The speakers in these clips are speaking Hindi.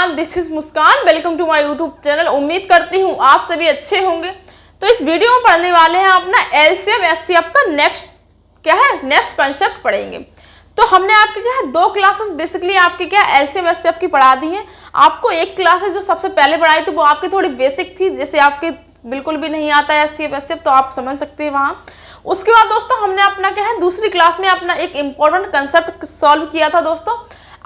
Everyone, this is Muskan. Welcome to my YouTube channel. उम्मीद करती हूँ आप सभी अच्छे होंगे। तो इस वीडियो में पढ़ने वाले हैं अपना एलसीएम एचसीएफ का नेक्स्ट कंसेप्ट पढ़ेंगे। तो हमने आपके क्या है 2 क्लासेस बेसिकली आपके क्या एलसीएम एचसीएफ की पढ़ा दी है। आपको एक क्लास है जो सबसे पहले पढ़ाई थी वो आपकी थोड़ी बेसिक थी, जैसे आपके बिल्कुल भी नहीं आता है एचसीएफ एचसीएफ, तो आप समझ सकते हैं वहाँ। उसके बाद दोस्तों हमने अपना क्या है दूसरी क्लास में अपना एक इम्पोर्टेंट कंसेप्ट सॉल्व किया था दोस्तों।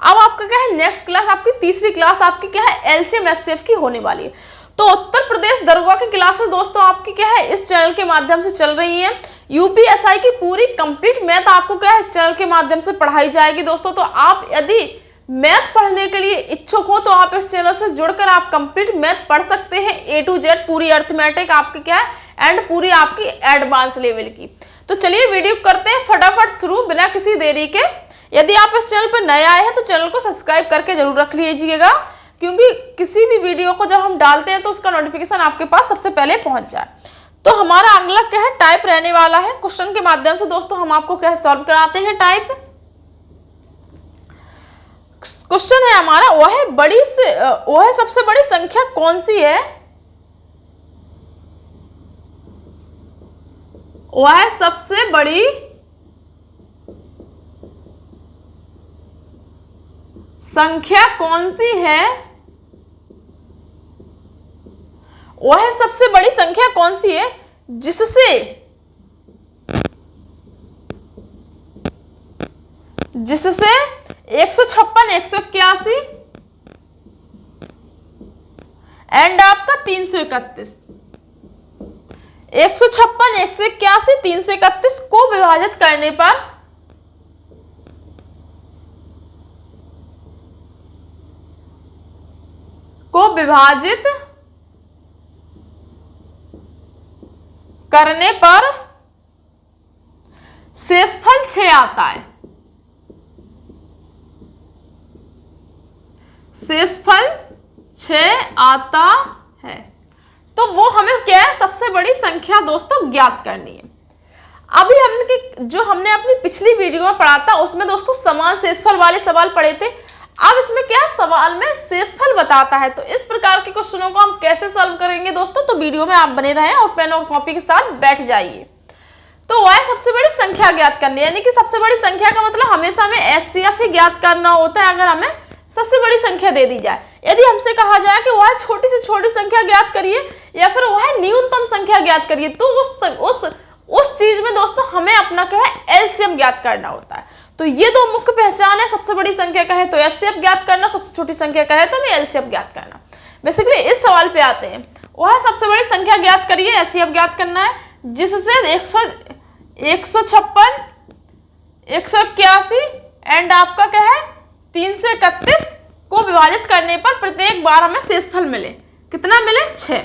अब आपका क्या है नेक्स्ट क्लास, आपकी तीसरी क्लास आपकी क्या है एलसीएम एचसीएफ की होने वाली है। तो उत्तर प्रदेश दरोगा की क्लासेस दोस्तों आपकी क्या है इस चैनल के माध्यम से चल रही है। यूपीएसआई की पूरी कंप्लीट मैथ आपको क्या है इस चैनल के माध्यम से पढ़ाई जाएगी दोस्तों। तो आप यदि मैथ पढ़ने के लिए इच्छुक हो तो आप इस चैनल से जुड़कर आप कंप्लीट मैथ पढ़ सकते हैं, ए टू जेड पूरी अर्थमेटिक आपकी क्या है एंड पूरी आपकी एडवांस लेवल की। तो चलिए वीडियो करते हैं फटाफट शुरू बिना किसी देरी के। यदि आप इस चैनल पर नए आए हैं तो चैनल को सब्सक्राइब करके जरूर रख लीजिएगा, क्योंकि किसी भी वीडियो को जब हम डालते हैं तो उसका नोटिफिकेशन आपके पास सबसे पहले पहुंच जाए। तो हमारा अगला क्या है टाइप रहने वाला है। क्वेश्चन के माध्यम से दोस्तों हम आपको क्या सॉल्व कराते हैं टाइप। क्वेश्चन है हमारा वह सबसे बड़ी संख्या कौन सी है? वह सबसे बड़ी संख्या कौन सी है? वह सबसे बड़ी संख्या कौन सी है जिससे 156, 181 एंड आपका 331, 156, 181, 331 को विभाजित करने पर शेषफल 6 आता है। शेषफल 6 आता है। तो वो हमें क्या है सबसे बड़ी संख्या दोस्तों ज्ञात करनी है। अभी हमने अपनी पिछली वीडियो में पढ़ा था उसमें दोस्तों समान शेषफल वाले सवाल पढ़े थे। अब इसमें क्या सवाल में शेषफल बताता है। तो इस प्रकार के क्वेश्चनों को हम कैसे सॉल्व करेंगे दोस्तों, तो वीडियो में आप बने रहें और पेन और कॉपी के साथ बैठ जाइए। तो वह सबसे बड़ी संख्या ज्ञात करनी है, यानी कि सबसे बड़ी संख्या का मतलब हमेशा हमें एचसीएफ ही ज्ञात करना होता है अगर हमें सबसे बड़ी संख्या दे दी जाए। यदि हमसे कहा जाए कि वह छोटी से छोटी संख्या ज्ञात करिए या फिर वह न्यूनतम संख्या ज्ञात करिए, तो उस चीज में दोस्तों हमें अपना क्या है एलसीएम ज्ञात करना होता है। तो ये 2 मुख्य पहचान है, सबसे बड़ी संख्या का है तो एचसीएफ ज्ञात करना, सबसे छोटी संख्या का है तो हमें एलसीएम ज्ञात करना। बेसिकली इस सवाल पे आते हैं, वह सबसे बड़ी संख्या ज्ञात करिए, एचसीएफ ज्ञात करना है, जिससे 156, 181 एंड आपका क्या है 331 को विभाजित करने पर प्रत्येक बार हमें शेषफल मिले। कितना मिले? 6।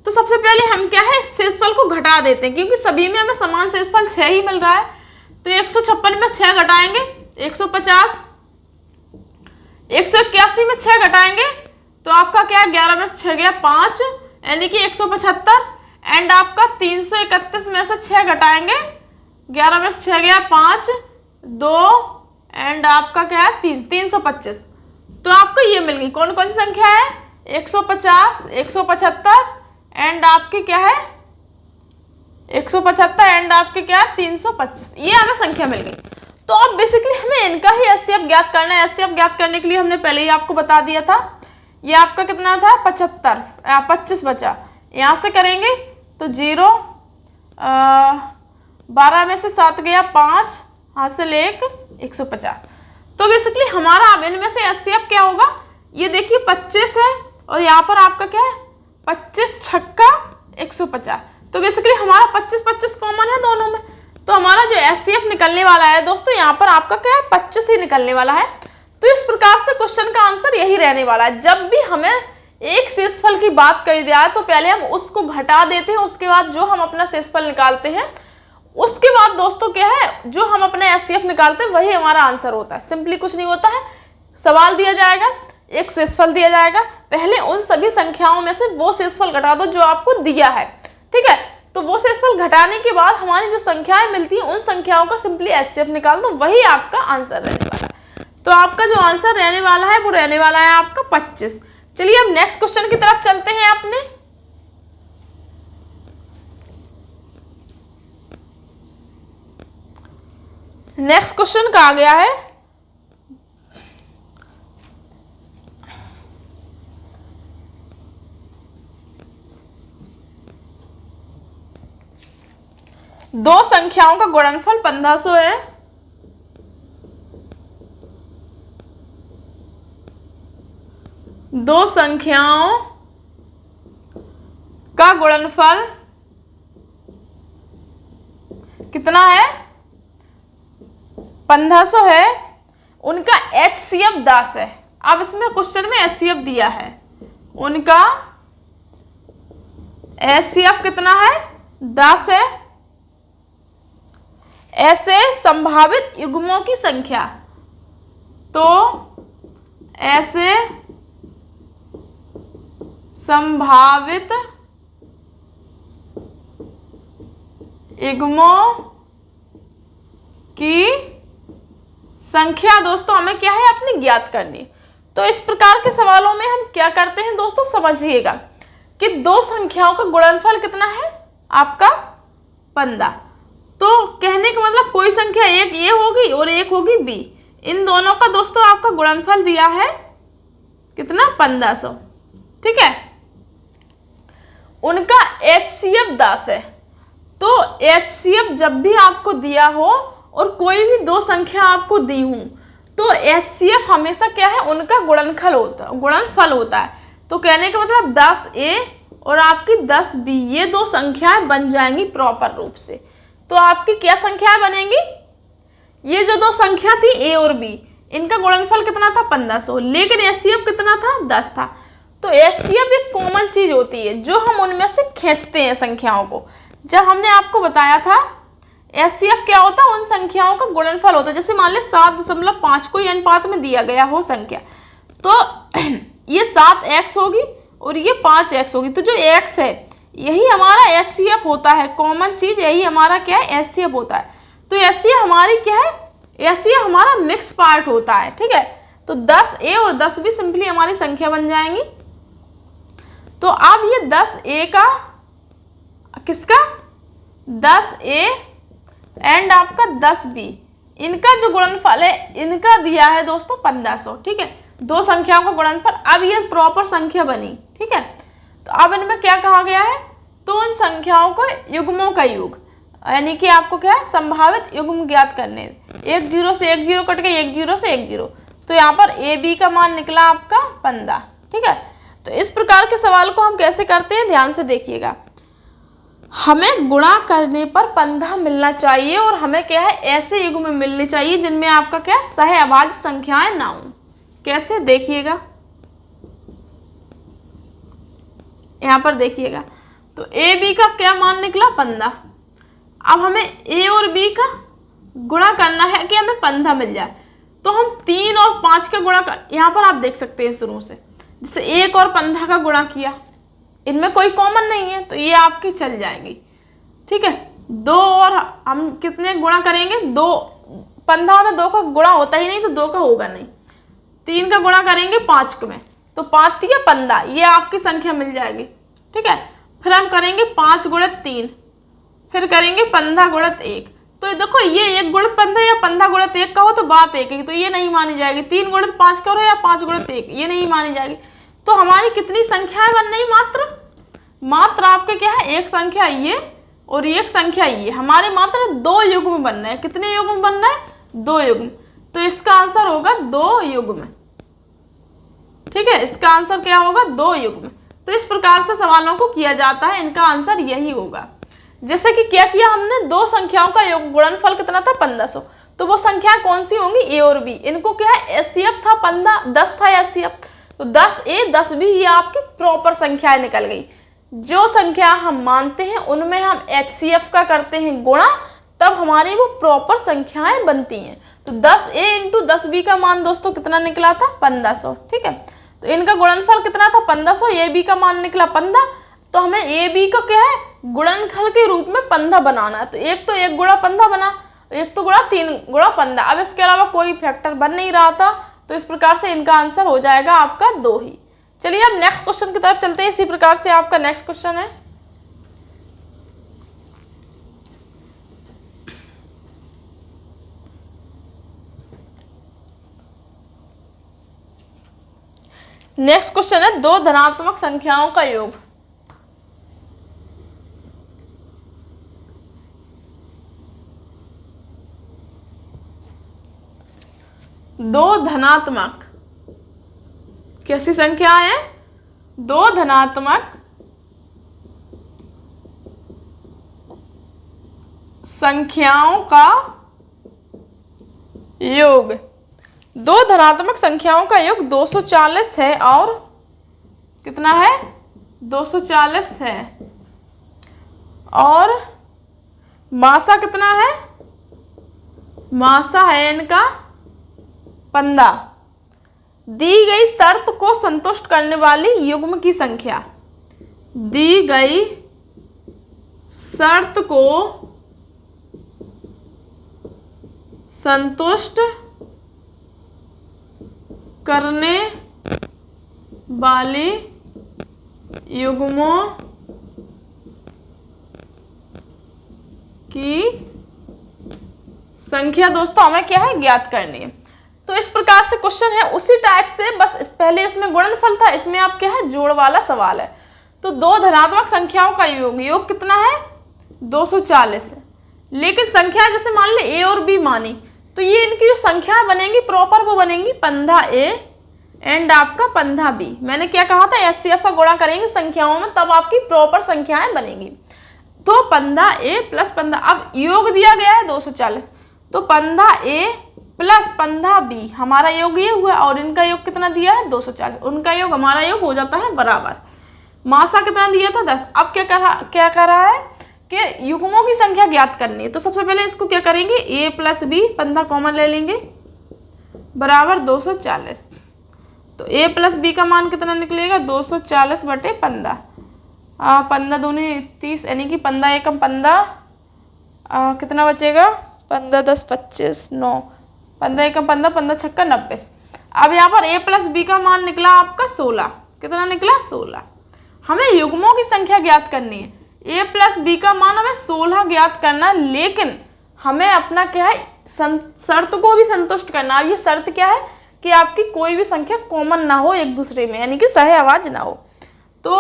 तो सबसे पहले हम क्या है शेषफल को घटा देते हैं, क्योंकि सभी में हमें समान शेषफल 6 ही मिल रहा है। तो 156 में 6 घटाएंगे 150, 181 में 6 घटाएंगे तो आपका क्या है 11 में 6 गया 5 यानी कि 175 एंड आपका 331 में से 6 घटाएंगे 11 में 6 गया 5 2 एंड आपका क्या है 325। तो आपको ये मिल गई कौन कौन सी संख्या है 150, 175 एंड आपकी क्या है 175 एंड आपके क्या है 325। ये हमें संख्या मिल गई। तो अब बेसिकली हमें इनका ही एचसीएफ ज्ञात करना है। एचसीएफ ज्ञात करने के लिए हमने पहले ही आपको बता दिया था। ये आपका कितना था 25 बचा, यहाँ से करेंगे तो 0, 12 में से 7 गया 5, हासिल 1, 150। तो बेसिकली हमारा अब इनमें से एचसीएफ क्या होगा, ये देखिए 25 है और यहाँ पर आपका क्या है 25 छक्का 150। तो बेसिकली हमारा 25 कॉमन है दोनों में। तो हमारा जो एचसीएफ निकलने वाला है दोस्तों यहाँ पर आपका क्या है 25 ही निकलने वाला है। तो इस प्रकार से क्वेश्चन का आंसर यही रहने वाला है। जब भी हमें एक शेषफल की बात कही जाए तो पहले हम उसको घटा देते हैं, उसके बाद जो हम अपना शेषफल निकालते हैं उसके बाद दोस्तों क्या है जो हम अपना एचसीएफ निकालते हैं वही हमारा आंसर होता है। सिंपली कुछ नहीं होता है, सवाल दिया जाएगा, एक शेषफल दिया जाएगा, पहले उन सभी संख्याओं में से वो शेषफल घटा दो जो आपको दिया है, ठीक है। तो वो शेषफल घटाने के बाद हमारी जो संख्याएं मिलती हैं उन संख्याओं का सिंपली एचसीएफ निकाल दो, वही आपका आंसर रहने वाला है। तो आपका जो आंसर रहने वाला है वो रहने वाला है आपका 25। चलिए अब नेक्स्ट क्वेश्चन की तरफ चलते हैं अपने। नेक्स्ट क्वेश्चन कहा गया है, दो संख्याओं का गुणनफल 1500 है। दो संख्याओं का गुणनफल कितना है? 1500 है। उनका HCF 10 है। अब इसमें क्वेश्चन में HCF दिया है, उनका HCF कितना है? 10 है। ऐसे संभावित युग्मों की संख्या, तो ऐसे संभावित युग्मों की संख्या दोस्तों हमें क्या है? अपनी ज्ञात करनी। तो इस प्रकार के सवालों में हम क्या करते हैं दोस्तों, समझिएगा कि दो संख्याओं का गुणनफल कितना है? आपका 15। तो कहने का मतलब कोई संख्या एक ए होगी और एक होगी बी, इन दोनों का दोस्तों आपका गुणनफल दिया है कितना? 1500। ठीक है। उनका HCF 10 है। तो HCF जब भी आपको दिया हो और कोई भी दो संख्या आपको दी हूं, तो HCF हमेशा क्या है? उनका गुणनफल होता है। तो कहने का मतलब 10A और आपकी 10B, ये दो संख्याएं बन जाएंगी प्रॉपर रूप से। तो आपकी क्या संख्याएं बनेंगी? ये जो दो संख्या थी A और B, इनका गुणनफल कितना था? 1500, लेकिन HCF कितना था? 10 था। तो HCF एक कॉमन चीज होती है जो हम उनमें से खींचते हैं संख्याओं को। जब हमने आपको बताया था HCF क्या होता है? उन संख्याओं का गुणनफल होता है। जैसे मान लें 7.5 कोई अनुपात में दिया गया हो संख्या, तो ये 7x होगी और ये 5x होगी। तो जो x है यही हमारा HCF होता है, कॉमन चीज यही हमारा क्या है? HCF होता है। तो HCF हमारी क्या है? HCF हमारा मिक्स पार्ट होता है। ठीक है। तो 10A और 10B सिंपली हमारी संख्या बन जाएंगी। तो अब ये 10A का किसका? 10A एंड आपका 10B, इनका जो गुणनफल है इनका दिया है दोस्तों 1500। ठीक है। दो संख्याओं का गुणनफल। अब ये प्रॉपर संख्या बनी। ठीक है। तो अब इनमें क्या कहा गया है? तो उन संख्याओं को युग्मों का योग, यानी कि आपको क्या है? संभावित युग्म ज्ञात करने। 1 0 से 1 0 कट गए, 1 0 से 1 0। तो यहाँ पर AB का मान निकला आपका 15। ठीक है। तो इस प्रकार के सवाल को हम कैसे करते हैं, ध्यान से देखिएगा। हमें गुणा करने पर 15 मिलना चाहिए और हमें क्या है? ऐसे युग्म मिलने चाहिए जिनमें आपका क्या? सहअभाज्य संख्याएं ना हो। कैसे? देखिएगा, यहाँ पर देखिएगा। तो AB का क्या मान निकला? 15। अब हमें A और B का गुणा करना है कि हमें 15 मिल जाए। तो हम 3 और 5 का गुणा कर, यहाँ पर आप देख सकते हैं शुरू से, जैसे 1 और 15 का गुणा किया, इनमें कोई कॉमन नहीं है तो ये आपकी चल जाएगी। ठीक है। 2 और हम कितने गुणा करेंगे? 2, 15 में 2 का गुणा होता ही नहीं, तो 2 का होगा नहीं। 3 का गुणा करेंगे 5 में, तो 5 3 15, ये आपकी संख्या मिल जाएगी। ठीक है। फिर हम करेंगे 5 गुणित 3, फिर करेंगे 15 गुणित 1। तो देखो ये 1 गुणित 15 या 15 गुणित 1 का हो तो बात एक है, तो ये नहीं मानी जाएगी। 3 गुणित 5 का हो या 5 गुणित 1, ये नहीं मानी जाएगी। तो हमारी कितनी संख्याएं बन रही? मात्र आपके क्या है? एक संख्या ये और एक संख्या ये, हमारे मात्र 2 युग्म बन रहे हैं। कितने युग्म बन रहे हैं? 2 युग्म। तो इसका आंसर होगा 2 युग्म। ठीक है। इसका आंसर क्या होगा? 2 युग्म। तो इस प्रकार से सवालों को किया जाता है, इनका आंसर यही होगा। जैसे कि क्या किया हमने? दो संख्याओं का गुणनफल कितना था? 1500। तो वो संख्या कौन सी होंगी? A और B। इनको क्या है? HCF था 15, 10 था HCF। तो 10A 10B ये आपकी प्रॉपर संख्याएं निकल गई। जो संख्या हम मानते हैं उनमें हम HCF का करते हैं गुणा, तब हमारी वो प्रॉपर संख्याएं बनती हैं। तो 10A इंटू 10B का मान दोस्तों कितना निकला था? 1500। ठीक है। तो इनका गुणनफल कितना था? 1500। AB का मान निकला 15। तो हमें AB का क्या है? गुणनफल के रूप में 15 बनाना है। तो 1 गुणा 15 बना, 1 तो गुणा 3 गुणा 15। अब इसके अलावा कोई फैक्टर बन नहीं रहा था, तो इस प्रकार से इनका आंसर हो जाएगा आपका 2 ही। चलिए अब नेक्स्ट क्वेश्चन की तरफ चलते हैं। इसी प्रकार से आपका नेक्स्ट क्वेश्चन है, नेक्स्ट क्वेश्चन है दो धनात्मक संख्याओं का योग। दो धनात्मक कैसी संख्या है? दो धनात्मक संख्याओं का योग। दो धनात्मक संख्याओं का योग 240 है और कितना है? 240 है और मासा कितना है? मासा है इनका 15। दी गई शर्त को संतुष्ट करने वाली युग्म की संख्या। दी गई शर्त को संतुष्ट करने वाली युग्मों की संख्या दोस्तों हमें क्या है? ज्ञात करनी है। तो इस प्रकार से क्वेश्चन है, उसी टाइप से बस पहले उसमें गुणनफल था, इसमें आप क्या है? जोड़ वाला सवाल है। तो दो धनात्मक संख्याओं का योग, योग कितना है? 240 है। लेकिन संख्या जैसे मान ले ए और बी मानी, तो ये इनकी जो संख्या बनेंगी प्रॉपर वो बनेंगी 15a एंड आपका 15b। मैंने क्या कहा था? एचसीएफ का गुणा करेंगे संख्याओं में तब आपकी प्रॉपर संख्याएं बनेंगी। तो 15a प्लस 15, अब योग दिया गया है 240, तो 15a प्लस 15b हमारा योग ये हुआ और इनका योग कितना दिया है? 240। उनका योग हमारा योग हो जाता है बराबर। मासा कितना दिया था? 10। अब क्या कर रहा है कि युग्मों की संख्या ज्ञात करनी है। तो सबसे पहले इसको क्या करेंगे? a प्लस बी 15 कॉमन ले लेंगे बराबर 240। तो a प्लस बी का मान कितना निकलेगा? 240 बटे 15। 15 दूनी 30 यानी कि 15 एकम 15, कितना बचेगा? 15 10 25 9, 15 एकम 15, 15 छक्का 90। अब यहाँ पर a प्लस बी का मान निकला आपका 16। कितना निकला? 16। हमें युग्मों की संख्या ज्ञात करनी है। a प्लस बी का मान हमें 16 ज्ञात करना, लेकिन हमें अपना क्या है? शर्त को भी संतुष्ट करना। अब ये शर्त क्या है कि आपकी कोई भी संख्या कॉमन ना हो एक दूसरे में, यानी कि सह आवाज ना हो। तो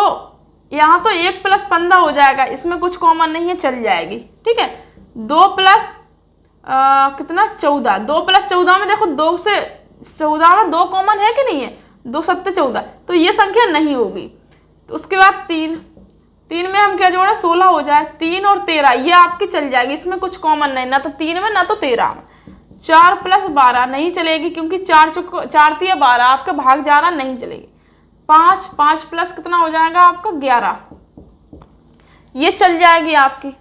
यहाँ तो 1 प्लस 15 हो जाएगा, इसमें कुछ कॉमन नहीं है, चल जाएगी। ठीक है। 2 प्लस कितना? 14। 2 प्लस 14 में देखो 2 से 14 में 2 कॉमन है कि नहीं है? 2 सत्ते 14, तो ये संख्या नहीं होगी। तो उसके बाद 3 में हम क्या जोड़े? 16 हो जाए। 3 और 13 ये आपकी चल जाएगी, इसमें कुछ कॉमन नहीं, ना तो 3 में ना तो 13 में। 4 प्लस 12 नहीं चलेगी क्योंकि 4 3 12 आपके भाग जा रहा, नहीं चलेगी। 5 प्लस कितना हो जाएगा आपका? 11, ये चल जाएगी आपकी।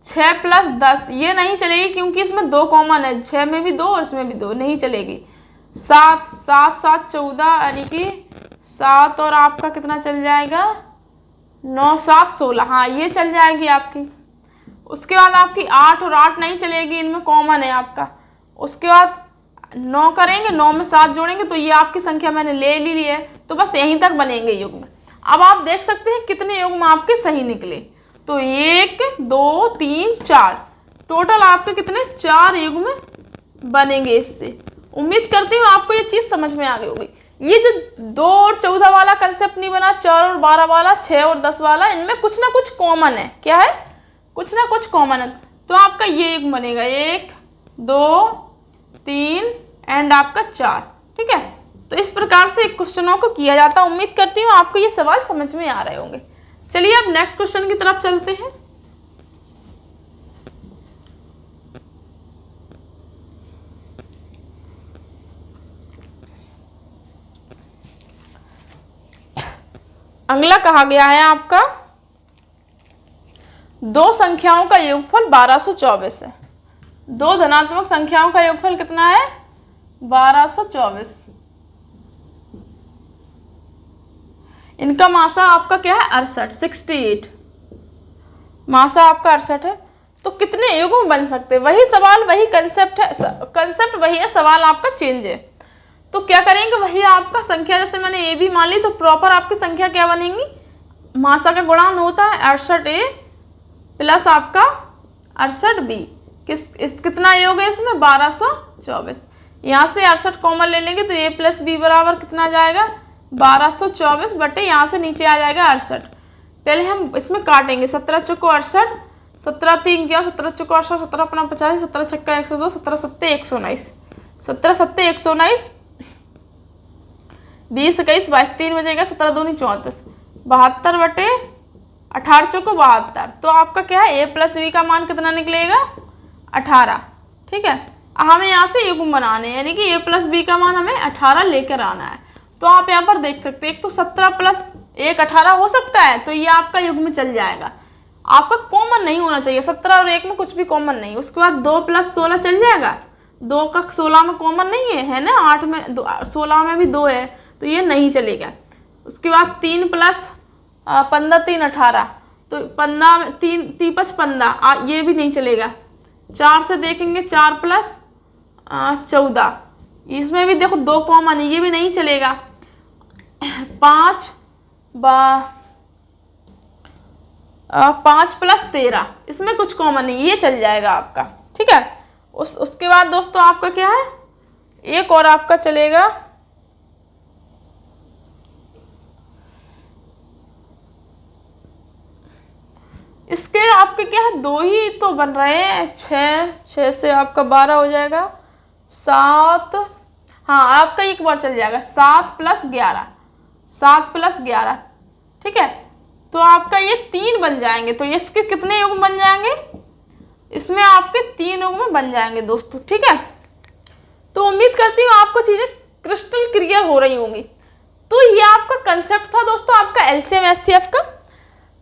6 प्लस 10 ये नहीं चलेगी क्योंकि इसमें 2 कॉमन है, 6 में भी 2 और इसमें भी 2, नहीं चलेगी। 7 14 यानी कि 7 और आपका कितना चल जाएगा? 9 7 16, हाँ ये चल जाएगी आपकी। उसके बाद आपकी 8 और 8 नहीं चलेगी, इनमें कॉमन है आपका। उसके बाद 9 करेंगे, 9 में 7 जोड़ेंगे, तो ये आपकी संख्या मैंने ले ली है। तो बस यहीं तक बनेंगे युग्म। अब आप देख सकते हैं कितने युग्म आपके सही निकले। तो 1 2 3 4 टोटल आपके कितने? 4 युग्म बनेंगे इससे। उम्मीद करती हूँ आपको ये चीज़ समझ में आ गई होगी। ये जो 2 और 14 वाला कंसेप्ट नहीं बना, 4 और 12 वाला, 6 और 10 वाला, इनमें कुछ ना कुछ कॉमन है। क्या है? कुछ ना कुछ कॉमन है। तो आपका ये युग्म बनेगा 1 2 3 एंड आपका 4। ठीक है। तो इस प्रकार से क्वेश्चनों को किया जाता है। उम्मीद करती हूँ आपको ये सवाल समझ में आ रहे होंगे। चलिए अब नेक्स्ट क्वेश्चन की तरफ चलते हैं। अगला कहा गया है आपका दो संख्याओं का योगफल 1224 है। दो धनात्मक संख्याओं का योगफल कितना है? 1224। इनका मासा आपका क्या है? 68। मासा आपका 68 है। तो कितने युग्म बन सकते हैं? वही सवाल, वही कंसेप्ट है, कंसेप्ट वही है, सवाल आपका चेंज है। तो क्या करेंगे, वही आपका संख्या, जैसे मैंने ए बी मान ली, तो प्रॉपर आपकी संख्या क्या बनेंगी, मासा का गुणांक होता है 68A प्लस आपका 68B। कितना योग है इसमें, 1224। यहाँ से 68 कॉमन ले लेंगे तो A प्लस बी बराबर कितना आ जाएगा, 1224 बटे यहाँ से नीचे आ जाएगा 68। पहले हम इसमें काटेंगे, 17 चौको 68, 17 3 क्या, 17 चौको 68, 17 अपना 50, 17 छक्का 102, 17 सत्ते 119, 17 सत्ते 119, 20 21 22 3 बचेगा, 17 दूनी 34, 72 बटे 18 चौको 72। तो आपका क्या है, ए प्लस बी का मान कितना निकलेगा, 18। ठीक है, हमें यहाँ से युग्म बनाने हैं, यानी कि ए प्लस बी का मान हमें 18 लेकर आना है। तो आप यहाँ पर देख सकते हैं, एक तो 17 प्लस 1 18 हो सकता है, तो ये आपका युग्म चल जाएगा। आपका कॉमन नहीं होना चाहिए, 17 और 1 में कुछ भी कॉमन नहीं। उसके बाद 2 प्लस 16 चल जाएगा, 2 का 16 में कॉमन नहीं है ना, 8 में 16 में भी 2 है, तो ये नहीं चलेगा। उसके बाद 3 प्लस 15 3 18, तो 15 में 3 5 15, ये भी नहीं चलेगा। 4 से देखेंगे, 4 प्लस 14, इसमें भी देखो 2 कॉमन है, ये भी नहीं चलेगा। 5 प्लस 13, इसमें कुछ कॉमन नहीं, ये चल जाएगा आपका। ठीक है, उसके बाद दोस्तों आपका क्या है, एक और आपका चलेगा, इसके आपके क्या है, 2 ही तो बन रहे हैं। 6 से आपका 12 हो जाएगा, 7, हाँ आपका एक बार चल जाएगा, 7 प्लस 11, 7 प्लस 11। ठीक है, तो आपका ये 3 बन जाएंगे। तो इसके कितने युग्म बन जाएंगे, इसमें आपके 3 युग्म बन जाएंगे दोस्तों। ठीक है, तो उम्मीद करती हूँ आपको चीज़ें क्रिस्टल क्लियर हो रही होंगी। तो ये आपका कंसेप्ट था दोस्तों, आपका एलसीएम एचसीएफ का।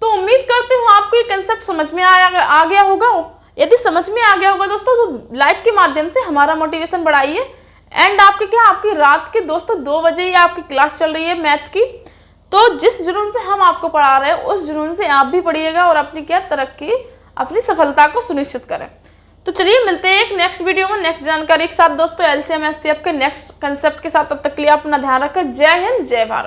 तो उम्मीद करती हूँ आपको ये कंसेप्ट समझ में आ गया होगा। यदि समझ में आ गया होगा दोस्तों, तो लाइक के माध्यम से हमारा मोटिवेशन बढ़ाइए। एंड आपके क्या, आपकी रात के दोस्तों 2 बजे ही आपकी क्लास चल रही है मैथ की। तो जिस जुनून से हम आपको पढ़ा रहे हैं, उस जुनून से आप भी पढ़िएगा और अपनी क्या तरक्की, अपनी सफलता को सुनिश्चित करें। तो चलिए मिलते हैं एक नेक्स्ट वीडियो में नेक्स्ट जानकारी के साथ दोस्तों, एलसीएम एचसीएफ के नेक्स्ट कंसेप्ट के साथ। तब तक के लिए अपना ध्यान रखें। जय हिंद, जय भारत।